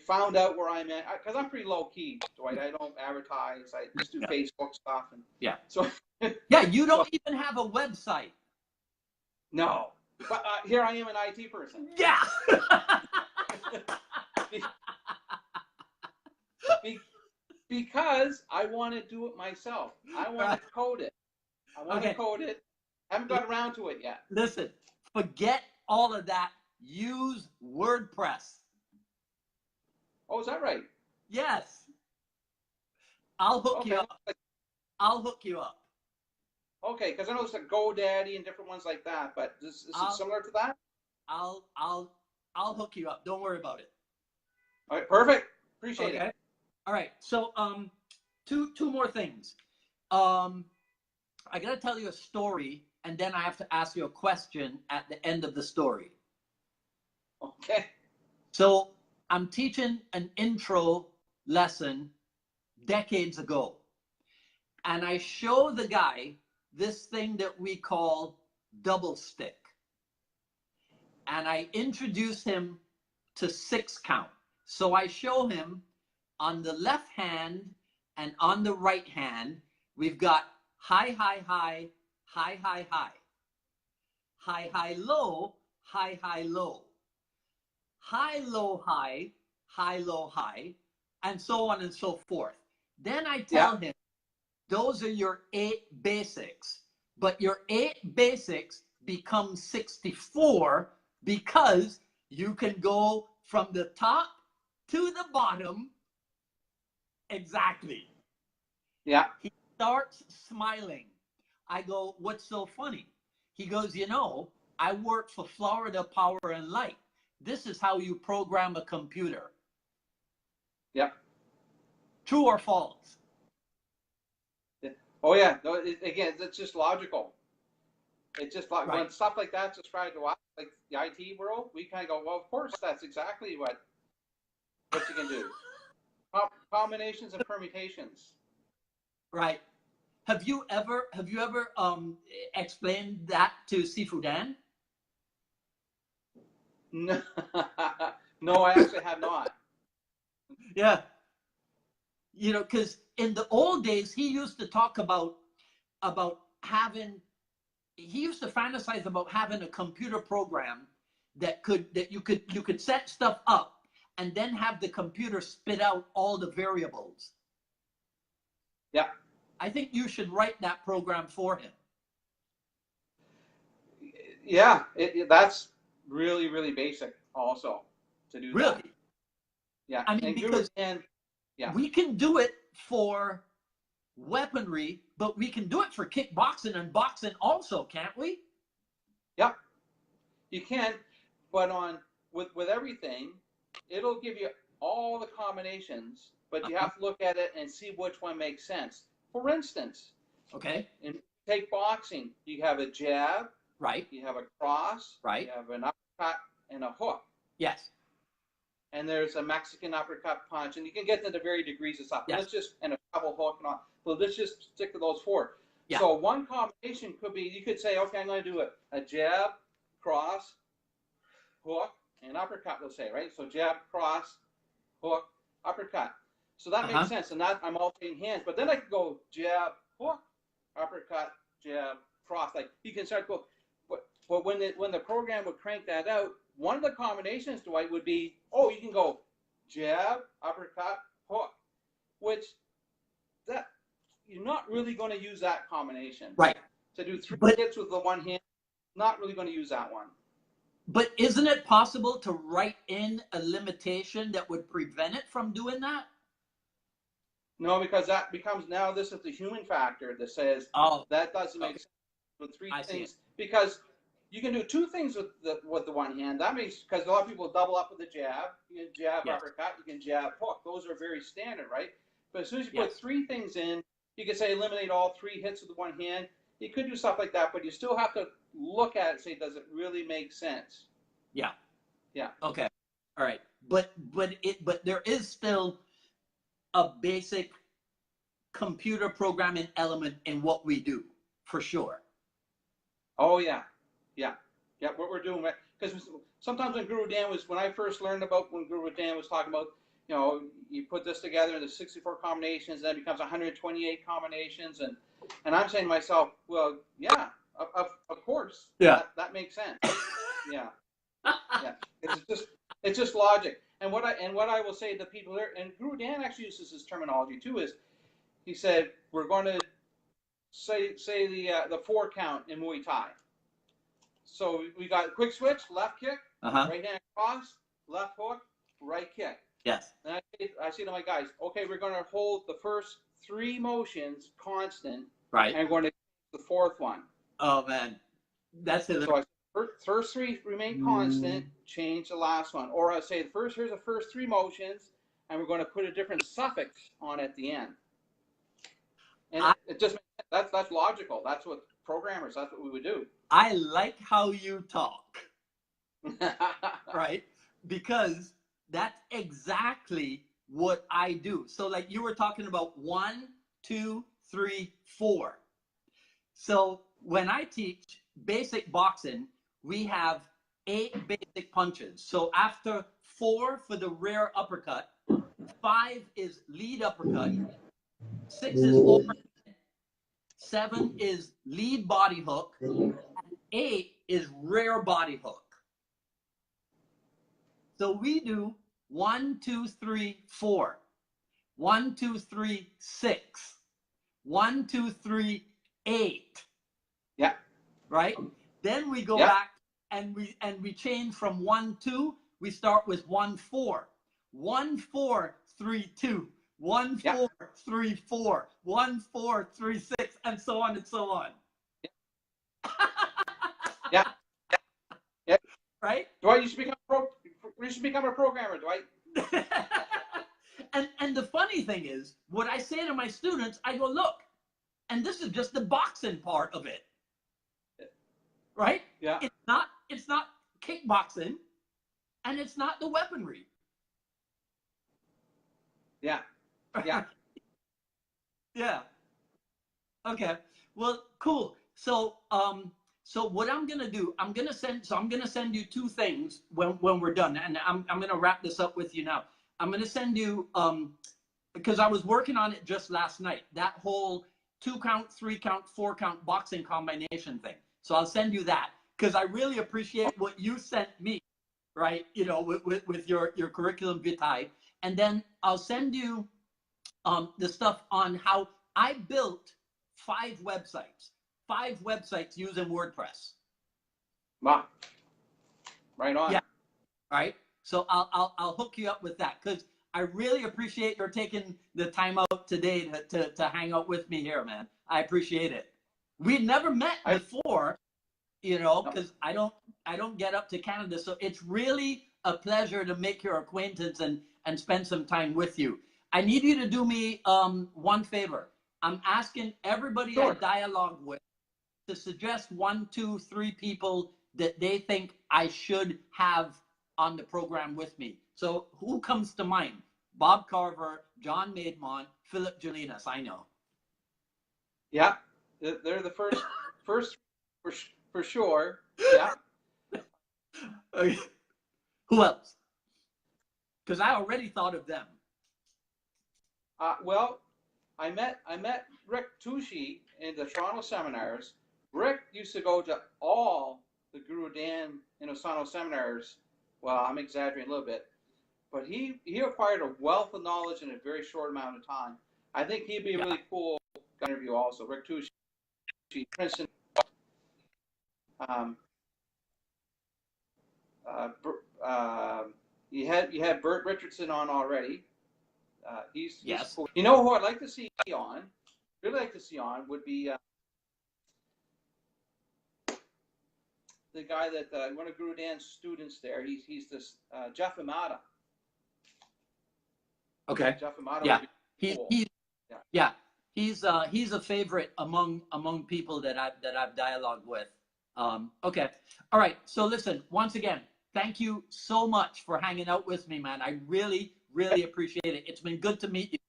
found out where I'm at, because I'm pretty low key, Dwight. I don't advertise. I just do Facebook stuff, and yeah. So yeah, you don't even have a website. No, but here I am, an IT person. Yeah. Because I want to do it myself. I want to code it. I want to code it. I haven't got around to it yet. Listen, forget all of that. Use WordPress. Oh, is that right? Yes. I'll hook you up. I'll hook you up. Okay, because I know there's like GoDaddy and different ones like that, but is it similar to that? I'll hook you up. Don't worry about it. All right, perfect. Appreciate it. All right. So two more things. I gotta tell you a story, and then I have to ask you a question at the end of the story. Okay. So I'm teaching an intro lesson decades ago, and I show the guy this thing that we call double stick. And I introduce him to 6 count. So I show him on the left hand and on the right hand, we've got high, high, high, high, high, high, high, high, low, high, high, low, high, low, high, high, low, high, and so on and so forth. Then I tell him, those are your 8 basics, but your 8 basics become 64 because you can go from the top to the bottom. Exactly. Yeah. He starts smiling. I go, what's so funny? He goes, you know, I work for Florida Power and Light. This is how you program a computer. Yep. True or false? Oh yeah. No, again, it's just logical. It's just like when stuff like that's described to us, like the IT world, we kind of go, well, of course, that's exactly what you can do. Combinations and permutations. Right. Have you ever explained that to Sifu Dan? No, no, I actually have not. Yeah. You know, because in the old days, he used to talk about having. He used to fantasize about having a computer program that you could set stuff up and then have the computer spit out all the variables. Yeah. I think you should write that program for him. Yeah, that's really, really basic also to do really? That. Yeah. I mean, because we can do it for weaponry, but we can do it for kickboxing and boxing also, can't we? Yep. You can, but with everything, it'll give you all the combinations, but you have to look at it and see which one makes sense. For instance, in take boxing, you have a jab, right? You have a cross, right? You have an uppercut and a hook. Yes. And there's a Mexican uppercut punch, and you can get to the varied degrees of stuff. Yes. And a double hook and all. Well, let's just stick to those 4. Yeah. So one combination could be, you could say, okay, I'm going to do a jab, cross, hook, and uppercut, let's say, right? So jab, cross, hook, uppercut. So that makes sense. And that I'm alternating hands. But then I could go jab, hook, uppercut, jab, cross. Like you can start go. But when the program would crank that out, one of the combinations, Dwight, would be, you can go jab, uppercut, hook, which that you're not really going to use that combination. Right. To do 3 hits with the one hand, not really going to use that one. But isn't it possible to write in a limitation that would prevent it from doing that? No, because that becomes, now this is the human factor that says, that doesn't make sense with 3 things. Because you can do 2 things with the one hand. That makes, because a lot of people double up with the jab. You can jab, uppercut, you can jab, hook. Those are very standard, right? But as soon as you put 3 things in, you can say eliminate all 3 hits with the one hand. You could do stuff like that, but you still have to look at it and say, does it really make sense? Yeah. Yeah. Okay. All right. But there is still a basic computer programming element in what we do, for sure. Oh yeah. Yeah. Yeah. What we're doing, because sometimes when I first learned about, when Guru Dan was talking about, you put this together into 64 combinations, then it becomes 128 combinations, and I'm saying to myself, well, yeah, of course, that makes sense. Yeah. Yeah, it's just logic. And what I will say to people there, and Guru Dan actually uses this terminology too, is he said we're going to say the 4 count in Muay Thai. So we got quick switch, left kick, right hand cross, left hook, right kick. Yes. And I say to my guys, okay, we're going to hold the first 3 motions constant, right, and we're going to the 4th one. Oh man, that's it. So first 3 remain constant, change the last one. Or I say here's the first 3 motions, and we're going to put a different suffix on at the end. And it just, that's logical. That's what programmers, that's what we would do. I like how you talk. Right? Because that's exactly what I do. So like you were talking about 1, 2, 3, 4. So when I teach basic boxing, we have 8 basic punches. So after 4 for the rear uppercut, 5 is lead uppercut, 6 is overhand, 7 is lead body hook, and 8 is rear body hook. So we do 1, 2, 3, 4, 1, 2, 3, 6, 1, 2, 3, 8. Yeah. Right? Then we go back and we change from 1, 2. We start with 1, 4. 1, 4, 3, 2. 1, 4, 3, 4. 1, 4, 3, 6, and so on and so on. Yeah. Yeah. Right? Dwight, you should become a programmer, Dwight. And the funny thing is, what I say to my students, I go, look, and this is just the boxing part of it. Right? Yeah. It's not kickboxing, and it's not the weaponry. Yeah. Yeah. Yeah. Okay. Well, cool. So what I'm gonna do, I'm gonna send you 2 things when we're done, and I'm gonna wrap this up with you now. I'm gonna send you because I was working on it just last night, that whole 2 count, 3 count, 4 count boxing combination thing. So I'll send you that because I really appreciate what you sent me, right? With your curriculum vitae, and then I'll send you the stuff on how I built 5 websites using WordPress. Wow. Right on. Yeah. All right. So I'll hook you up with that because I really appreciate your taking the time out today to hang out with me here, man. I appreciate it. We'd never met before, because I don't get up to Canada, so it's really a pleasure to make your acquaintance and spend some time with you. I need you to do me one favor. I'm asking everybody I dialogue with to suggest 1, 2, 3 people that they think I should have on the program with me. So who comes to mind? Bob Carver, John Midmark, Philip Gelinas, I know. Yeah, they're the first for sure. Yeah. Okay. Who else? Because I already thought of them. Well, I met Rick Tushy in the Toronto seminars. Rick used to go to all the Guru Dan and Osano seminars. Well, I'm exaggerating a little bit, but he acquired a wealth of knowledge in a very short amount of time. I think he'd be a really cool interview also. Rick Tushy, Princeton. You had Bert Richardson on already. He's cool. You know who I'd like to see on? Really like to see on would be the guy that one of Guru Dan's students there. He's this Jeff Amata. Okay. Jeff Amata. Yeah. Cool. He's a favorite among people that I've dialogued with. Okay. All right. So listen, once again, thank you so much for hanging out with me, man. I really, really appreciate it. It's been good to meet you.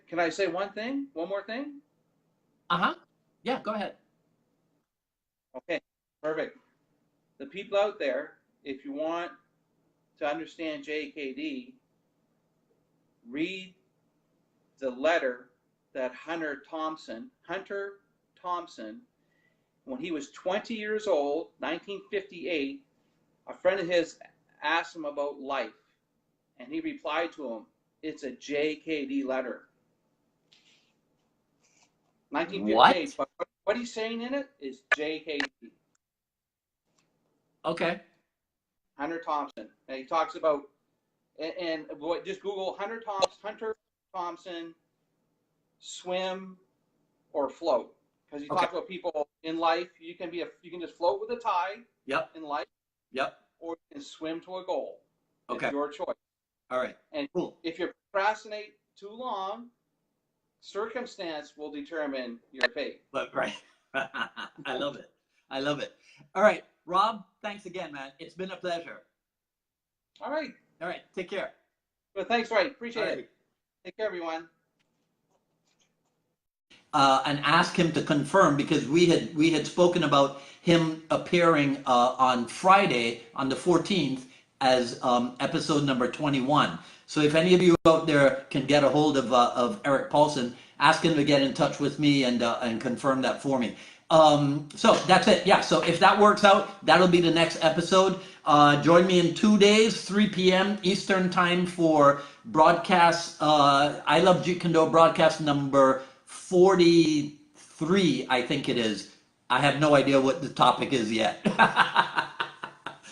Can I say one more thing? Yeah, go ahead. Okay, perfect. The people out there, if you want to understand JKD, read the letter that Hunter Thompson, when he was 20 years old, 1958, a friend of his asked him about life, and he replied to him, "It's a JKD letter." 1958, what? But what he's saying in it is JKD. Okay. Hunter Thompson. And he talks about, and just Google Hunter Thompson, swim or float, because he talks about people in life. You can just float with a tide. Yep. In life. Yep. Or you can swim to a goal. Okay. It's your choice. All right. And cool. If you procrastinate too long, circumstance will determine your fate. But right. I love it. I love it. All right, Rob, thanks again, man. It's been a pleasure. All right. All right. Take care. Well, thanks, Ray. Appreciate it. Take care, everyone. And ask him to confirm, because we had spoken about him appearing on Friday on the 14th as episode number 21. So if any of you out there can get a hold of Eric Paulson, ask him to get in touch with me and confirm that for me. So that's it. Yeah. So if that works out, that'll be the next episode. Join me in 2 days, 3 p.m. Eastern time for broadcast. I Love Jeet Kune Do broadcast number 43, I think it is. I have no idea what the topic is yet,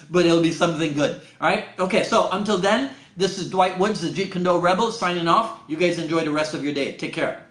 but it'll be something good. All right. Okay. So until then, this is Dwight Woods, the Jeet Kune Do Rebel, signing off. You guys enjoy the rest of your day. Take care.